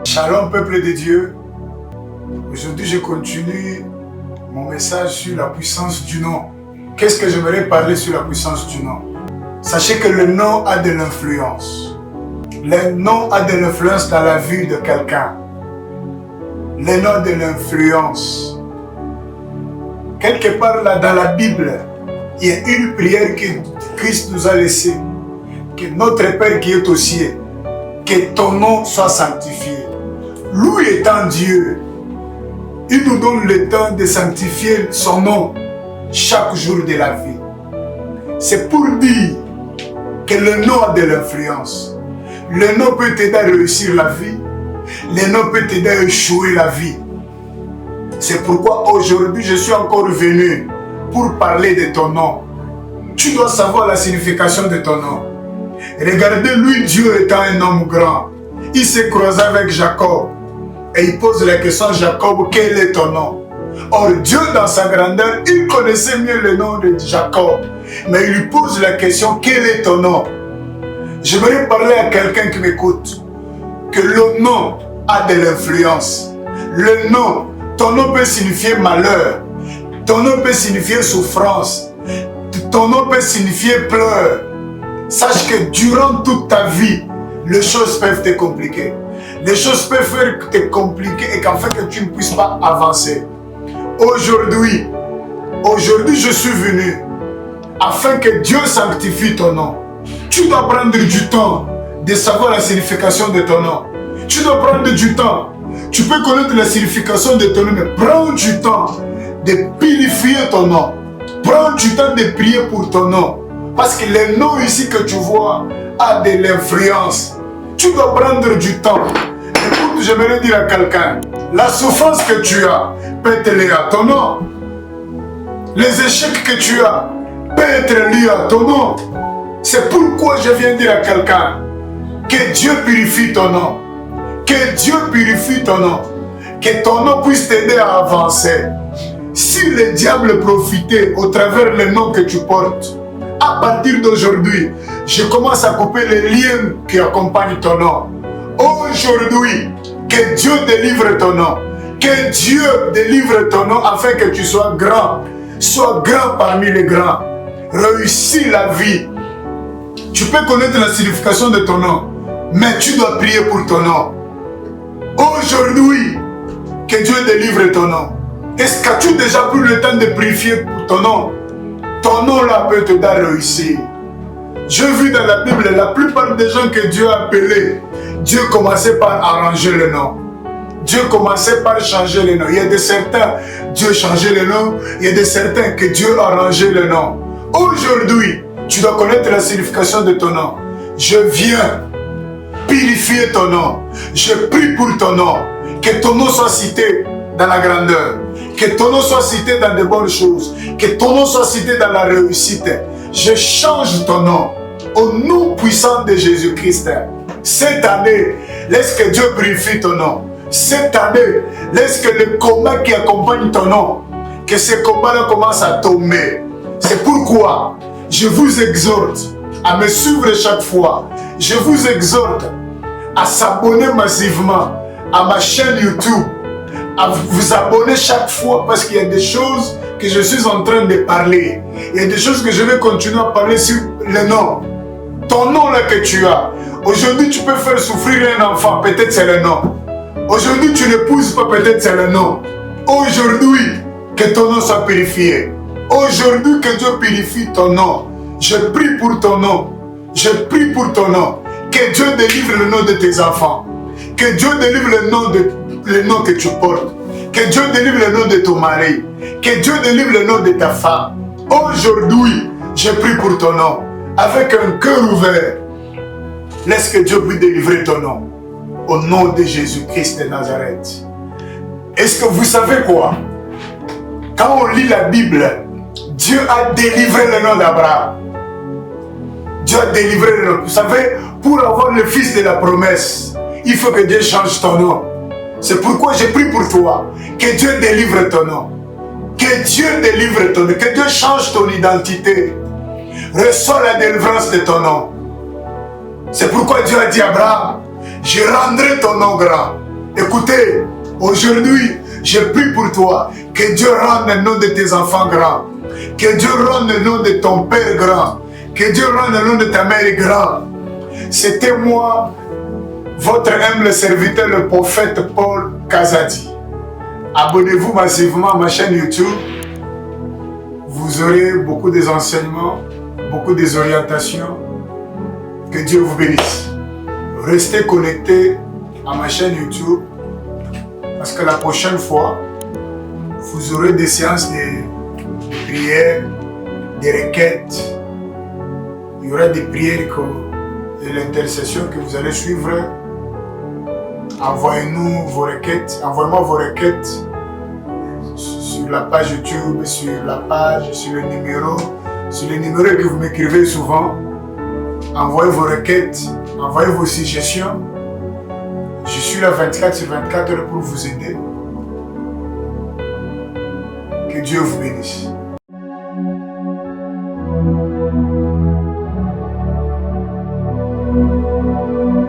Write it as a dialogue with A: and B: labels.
A: Shalom peuple de Dieu. Aujourd'hui je continue mon message sur la puissance du nom. Qu'est-ce que j'aimerais parler sur la puissance du nom? Sachez que le nom a de l'influence. Le nom a de l'influence dans la vie de quelqu'un. Le nom a de l'influence. Quelque part là dans la Bible, il y a une prière que Christ nous a laissée. Que notre Père qui est aux cieux, que ton nom soit sanctifié. Lui étant Dieu, il nous donne le temps de sanctifier son nom chaque jour de la vie. C'est pour dire que le nom a de l'influence. Le nom peut t'aider à réussir la vie. Le nom peut t'aider à échouer la vie. C'est pourquoi aujourd'hui je suis encore venu pour parler de ton nom. Tu dois savoir la signification de ton nom. Regardez, lui, Dieu étant un homme grand, il s'est croisé avec Jacob. Et il pose la question à Jacob, quel est ton nom? Or, Dieu dans sa grandeur, il connaissait mieux le nom de Jacob. Mais il lui pose la question, quel est ton nom? J'aimerais parler à quelqu'un qui m'écoute. Que le nom a de l'influence. Le nom, ton nom peut signifier malheur. Ton nom peut signifier souffrance. Ton nom peut signifier pleurs. Sache que durant toute ta vie, les choses peuvent te compliquer. Les choses peuvent faire te compliquer et qu'en fait que tu ne puisses pas avancer. Aujourd'hui, je suis venu afin que Dieu sanctifie ton nom. Tu dois prendre du temps de savoir la signification de ton nom. Tu dois prendre du temps. Tu peux connaître la signification de ton nom, mais prends du temps de purifier ton nom. Prends du temps de prier pour ton nom. Parce que le nom ici que tu vois a de l'influence. Tu dois prendre du temps. Écoute, j'aimerais dire à quelqu'un, la souffrance que tu as peut être liée à ton nom. Les échecs que tu as peuvent être liés à ton nom. C'est pourquoi je viens dire à quelqu'un que Dieu purifie ton nom. Que Dieu purifie ton nom. Que ton nom puisse t'aider à avancer. Si le diable profitait au travers le nom que tu portes, à partir d'aujourd'hui, je commence à couper les liens qui accompagnent ton nom. Aujourd'hui, que Dieu délivre ton nom. Que Dieu délivre ton nom afin que tu sois grand. Sois grand parmi les grands. Réussis la vie. Tu peux connaître la signification de ton nom, mais tu dois prier pour ton nom. Aujourd'hui, que Dieu délivre ton nom. Est-ce que tu as déjà pris le temps de prier pour ton nom? Ton nom là peut te dar réussir. Je vis dans la Bible, la plupart des gens que Dieu a appelés, Dieu commençait par arranger le nom. Dieu commençait par changer le nom. Il y a de certains, Dieu changeait le nom. Il y a de certains que Dieu a arrangé le nom. Aujourd'hui, tu dois connaître la signification de ton nom. Je viens purifier ton nom. Je prie pour ton nom. Que ton nom soit cité dans la grandeur. Que ton nom soit cité dans de bonnes choses. Que ton nom soit cité dans la réussite. Je change ton nom au nom puissant de Jésus-Christ. Cette année, laisse que Dieu purifie ton nom. Cette année, laisse que le combat qui accompagne ton nom, que ce combat-là commence à tomber. C'est pourquoi je vous exhorte à me suivre chaque fois. Je vous exhorte à s'abonner massivement à ma chaîne YouTube, à vous abonner chaque fois parce qu'il y a des choses que je suis en train de parler. Il y a des choses que je vais continuer à parler sur le nom. Ton nom là que tu as. Aujourd'hui, tu peux faire souffrir un enfant, peut-être c'est le nom. Aujourd'hui, tu n'épouses pas, peut-être c'est le nom. Aujourd'hui, que ton nom soit purifié. Aujourd'hui, que Dieu purifie ton nom. Je prie pour ton nom. Je prie pour ton nom. Que Dieu délivre le nom de tes enfants. Que Dieu délivre le nom que tu portes. Que Dieu délivre le nom de ton mari. Que Dieu délivre le nom de ta femme. Aujourd'hui, je prie pour ton nom. Avec un cœur ouvert. Laisse que Dieu puisse délivrer ton nom. Au nom de Jésus-Christ de Nazareth. Est-ce que vous savez quoi? Quand on lit la Bible, Dieu a délivré le nom d'Abraham. Dieu a délivré le nom. Vous savez, pour avoir le fils de la promesse, il faut que Dieu change ton nom. C'est pourquoi je prie pour toi. Que Dieu délivre ton nom. Que Dieu délivre ton nom. Que Dieu change ton identité. Reçois la délivrance de ton nom. C'est pourquoi Dieu a dit à Abraham, je rendrai ton nom grand. Écoutez, aujourd'hui, je prie pour toi, que Dieu rende le nom de tes enfants grand, que Dieu rende le nom de ton père grand, que Dieu rende le nom de ta mère grand. C'était moi, votre humble serviteur, le prophète Paul Kazadi. Abonnez-vous massivement à ma chaîne YouTube. Vous aurez beaucoup des enseignements, beaucoup des orientations. Que Dieu vous bénisse. Restez connectés à ma chaîne YouTube parce que la prochaine fois, vous aurez des séances de prières, des requêtes. Il y aura des prières et l'intercession que vous allez suivre. Envoyez-nous vos requêtes, envoyez-moi vos requêtes sur la page YouTube, sur le numéro que vous m'écrivez souvent. Envoyez vos requêtes, envoyez vos suggestions. Je suis là 24/24 pour vous aider. Que Dieu vous bénisse.